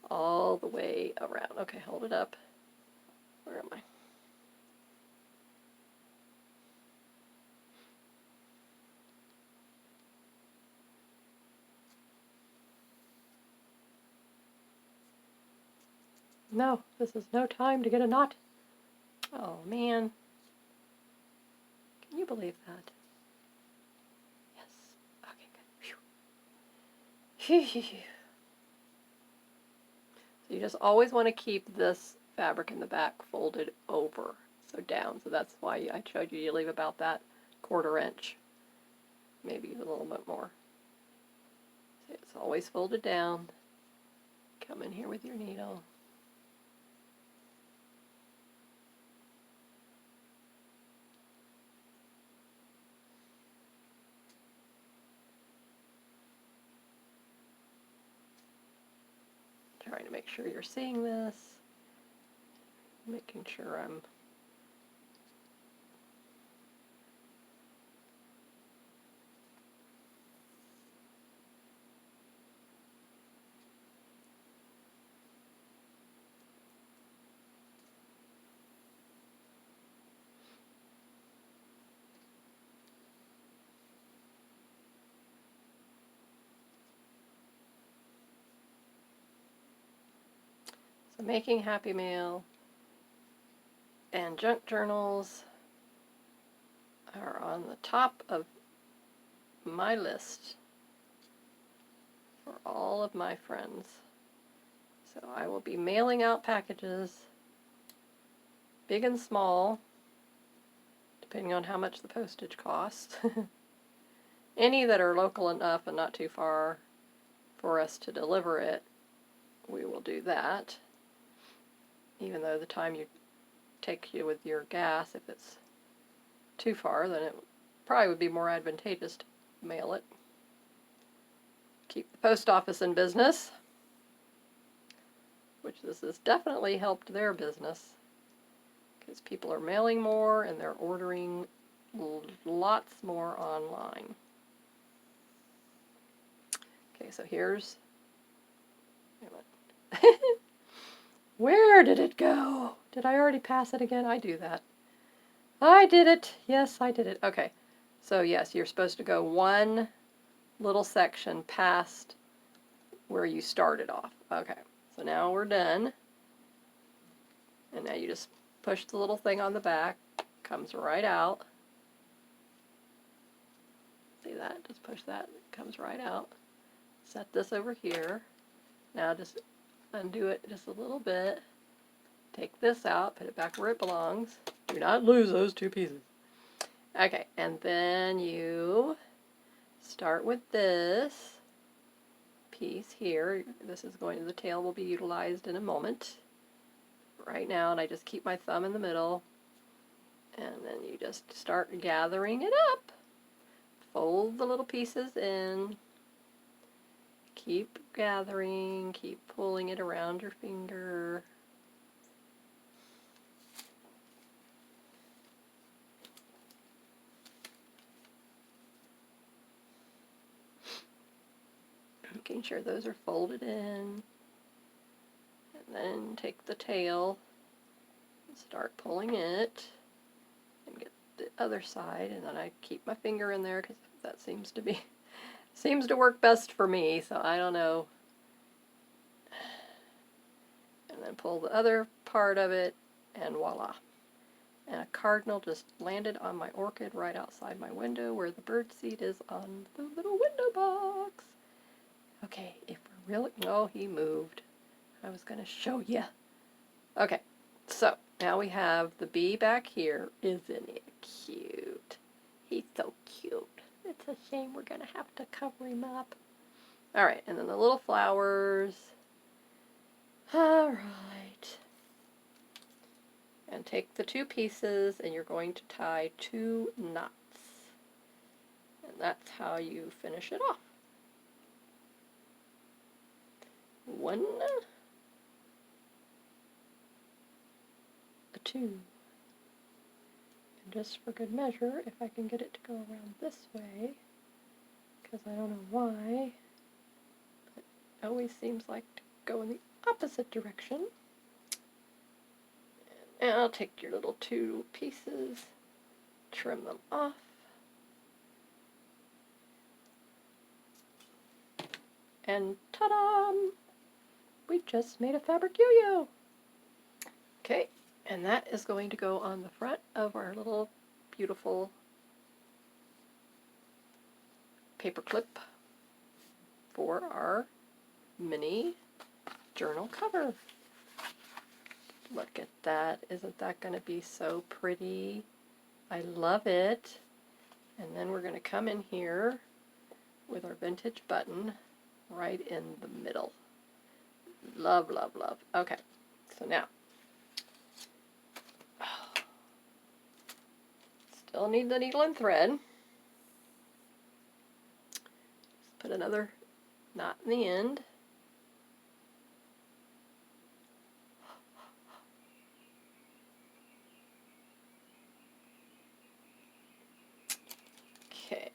all the way around. Okay, hold it up. Where am I? No, this is no time to get a knot. Oh man. Can you believe that? Yes. Okay, good. Phew. Phew. So you just always want to keep this fabric in the back folded over, so down. So that's why I showed you leave about that 1/4 inch, maybe a little bit more. So it's always folded down. Come in here with your needle. Trying to make sure you're seeing this. Making sure I'm so making Happy Mail and junk journals are on the top of my list for all of my friends. So I will be mailing out packages, big and small, depending on how much the postage costs. Any that are local enough and not too far for us to deliver it, we will do that. Even though the time you take you with your gas, if it's too far, then it probably would be more advantageous to mail it. Keep the post office in business, which this has definitely helped their business, because people are mailing more and they're ordering lots more online. Okay, so here's, where did it go? Did I already pass it again? I do that. I did it. Yes, I did it. Okay, so yes, you're supposed to go one little section past where you started off. Okay, so now we're done. And now you just push the little thing on the back, comes right out. See that? Just push that, it comes right out. Set this over here. Now just undo it just a little bit. Take this out, put it back where it belongs. Do not lose those two pieces. Okay, and then you start with this piece here. This is going to, the tail will be utilized in a moment. Right now, and I just keep my thumb in the middle, and then you just start gathering it up. Fold the little pieces in. Keep gathering, keep pulling it around your finger. Making sure those are folded in. And then take the tail and start pulling it. And get the other side, and then I keep my finger in there because that seems to work best for me, so I don't know. And then pull the other part of it, and voila. And a cardinal just landed on my orchid right outside my window where the birdseed is on the little window box. Okay, if we're really, no, he moved. I was going to show you. Okay, so now we have the bee back here. Isn't it cute? He's so cute. It's a shame we're going to have to cover him up. All right, and then the little flowers. All right. And take the two pieces and you're going to tie 2 knots. And that's how you finish it off. 1, a 2. And just for good measure, if I can get it to go around this way, because I don't know why, it always seems like go in the opposite direction. And I'll take your little two pieces, trim them off. And ta-da! We just made a fabric yo-yo. Okay, and that is going to go on the front of our little beautiful paper clip for our mini journal cover. Look at that. Isn't that going to be so pretty? I love it. And then we're going to come in here with our vintage button right in the middle. Love, love, love. Okay, so now, still need the needle and thread. Just put another knot in the end. Okay,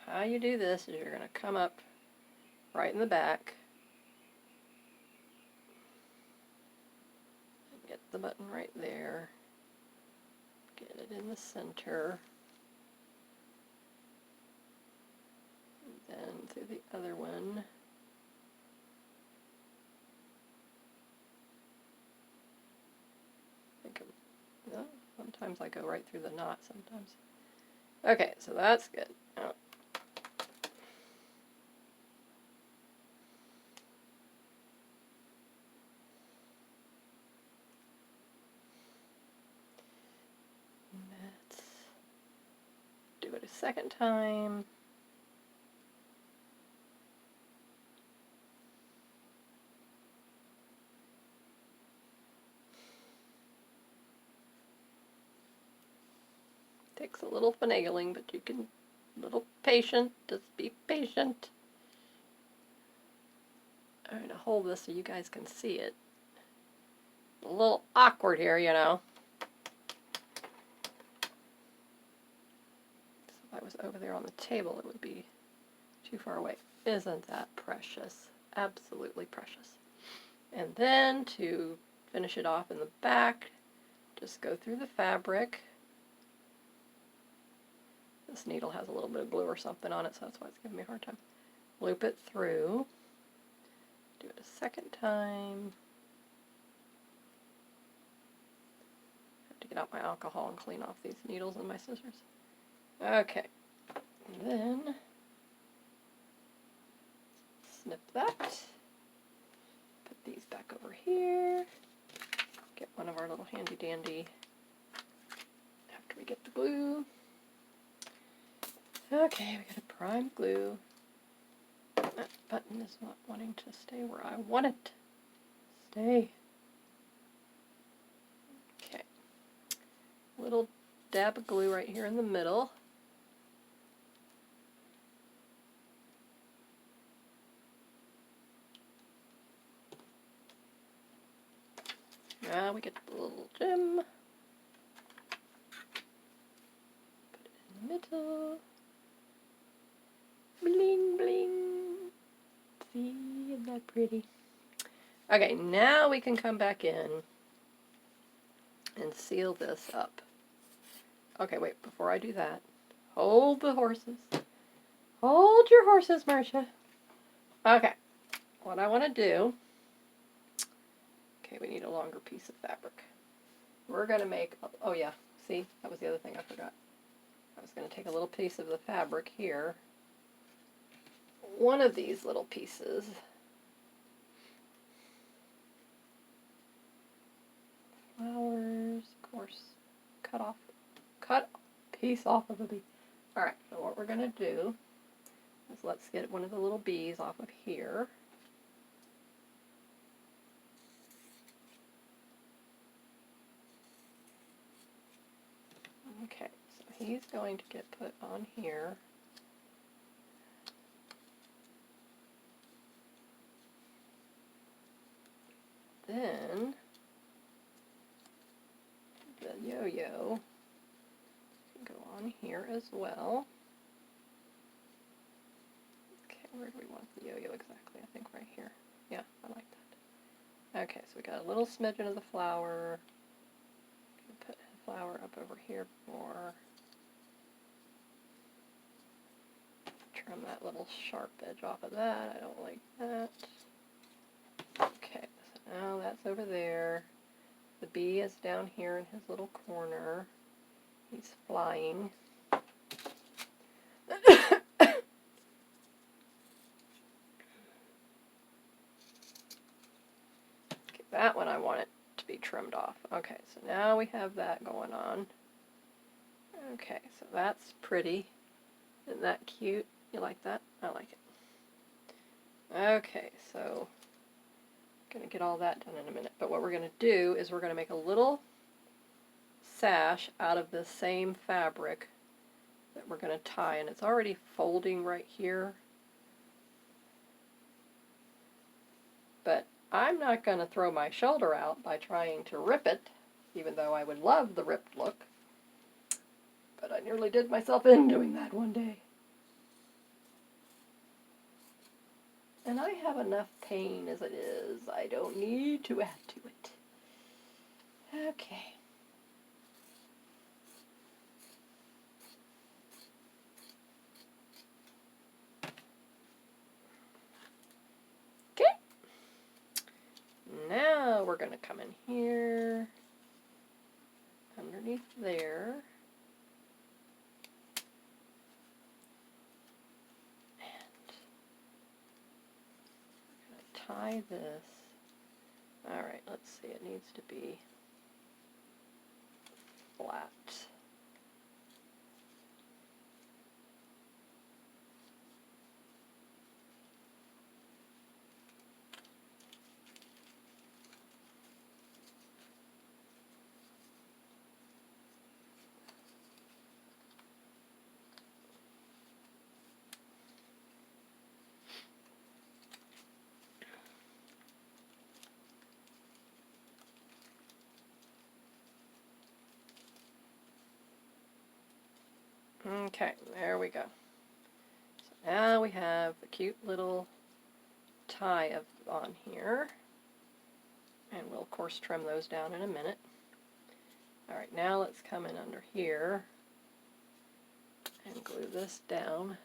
so how you do this is you're going to come up right in the back and get the button right there. Get it in the center. And then through the other one. No, sometimes I go right through the knot sometimes. Okay, so that's good. Now, let's do it a second time. Takes a little finagling, but you can, a little patient, just be patient. I'm going to hold this so you guys can see it. A little awkward here, you know. If I was over there on the table, it would be too far away. Isn't that precious? Absolutely precious. And then to finish it off in the back, just go through the fabric. This needle has a little bit of glue or something on it, so that's why it's giving me a hard time. Loop it through. Do it a second time. Have to get out my alcohol and clean off these needles and my scissors. Okay. And then snip that. Put these back over here. Get one of our little handy dandy after we get the glue. Okay, we got to prime glue. That button is not wanting to stay where I want it to stay. Okay. Little dab of glue right here in the middle. Now we get the little gem. Put it in the middle. Bling, bling. See, isn't that pretty? Okay, now we can come back in and seal this up. Okay, wait, before I do that, hold the horses. Hold your horses, Marcia. Okay, what I want to do, okay, we need a longer piece of fabric. We're going to make, oh yeah, see, that was the other thing I forgot. I was going to take a little piece of the fabric here. One of these little pieces. Flowers, of course, cut a piece off of a bee. Alright, so what we're going to do is let's get one of the little bees off of here. Okay, so he's going to get put on here. Then the yo-yo can go on here as well. Okay, where do we want the yo-yo exactly? I think right here. Yeah, I like Okay, so we got a little smidgen of the flower. Put the flower up over here more. Trim that little sharp edge off of that. I don't like that. Okay, so now that's over there. The bee is down here in his little corner. He's flying. That one I want it to be trimmed off. Okay, so now we have that going on. Okay, so that's pretty. Isn't that cute? You like that? I like it. Okay, so I'm going to get all that done in a minute. But what we're going to do is we're going to make a little sash out of the same fabric that we're going to tie. And it's already folding right here. But I'm not going to throw my shoulder out by trying to rip it, even though I would love the ripped look. But I nearly did myself in doing that one day. And I have enough pain as it is. I don't need to add to it. Okay. Now we're going to come in here, underneath there, and we're going to tie this. Alright, let's see, it needs to be flat. Okay, there we go. So now we have the cute little tie on here. And we'll, of course, trim those down in a minute. Alright, now let's come in under here and glue this down.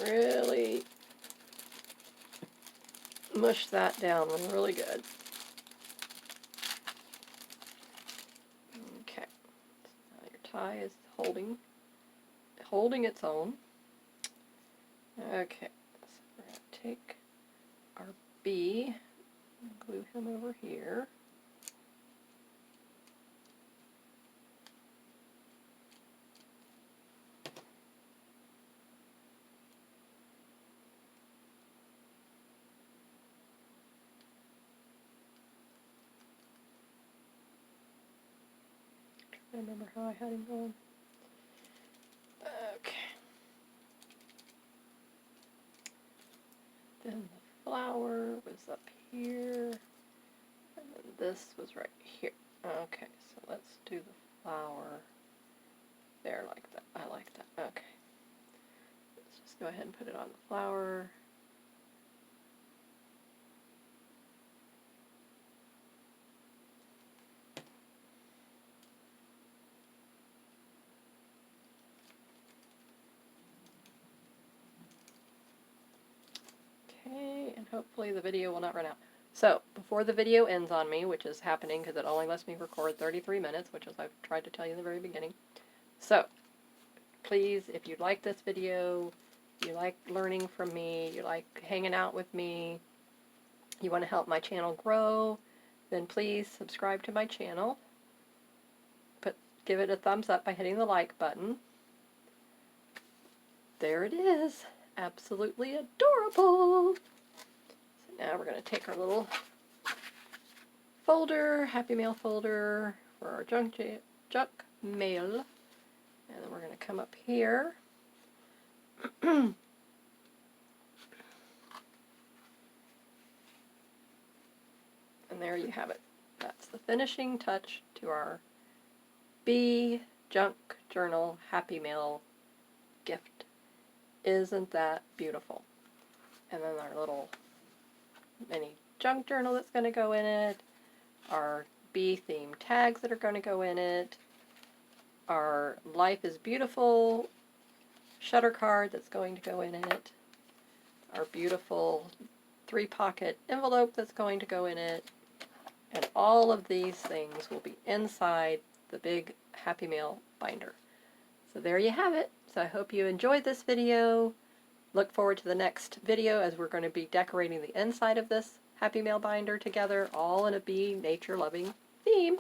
Really mush that down really good. Okay, so now your tie is holding its own. Okay, so we're going to take our bee and glue him over here. I remember how I had him going. Okay. Then the flower was up here, and then this was right here. Okay, so let's do the flower there like that. I like that. Okay. Let's just go ahead and put it on the flower. Okay, and hopefully the video will not run out. So, before the video ends on me, which is happening because it only lets me record 33 minutes, which is I've tried to tell you in the very beginning. So, please, if you like this video, you like learning from me, you like hanging out with me, you want to help my channel grow, then please subscribe to my channel. Give it a thumbs up by hitting the like button. There it is. Absolutely adorable. So now we're going to take our little folder, Happy Mail folder for our junk mail. And then we're going to come up here. And there you have it. That's the finishing touch to our Bee Junk Journal Happy Mail gift. Isn't that beautiful? And then our little mini junk journal that's going to go in it, our bee themed tags that are going to go in it, our Life is Beautiful shutter card that's going to go in it, our beautiful 3-pocket envelope that's going to go in it, and all of these things will be inside the big Happy Mail binder. So there you have it. So I hope you enjoyed this video. Look forward to the next video as we're going to be decorating the inside of this Happy Mail binder together, all in a bee nature-loving theme.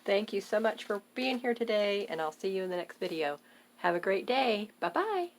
Thank you so much for being here today, and I'll see you in the next video. Have a great day. Bye-bye.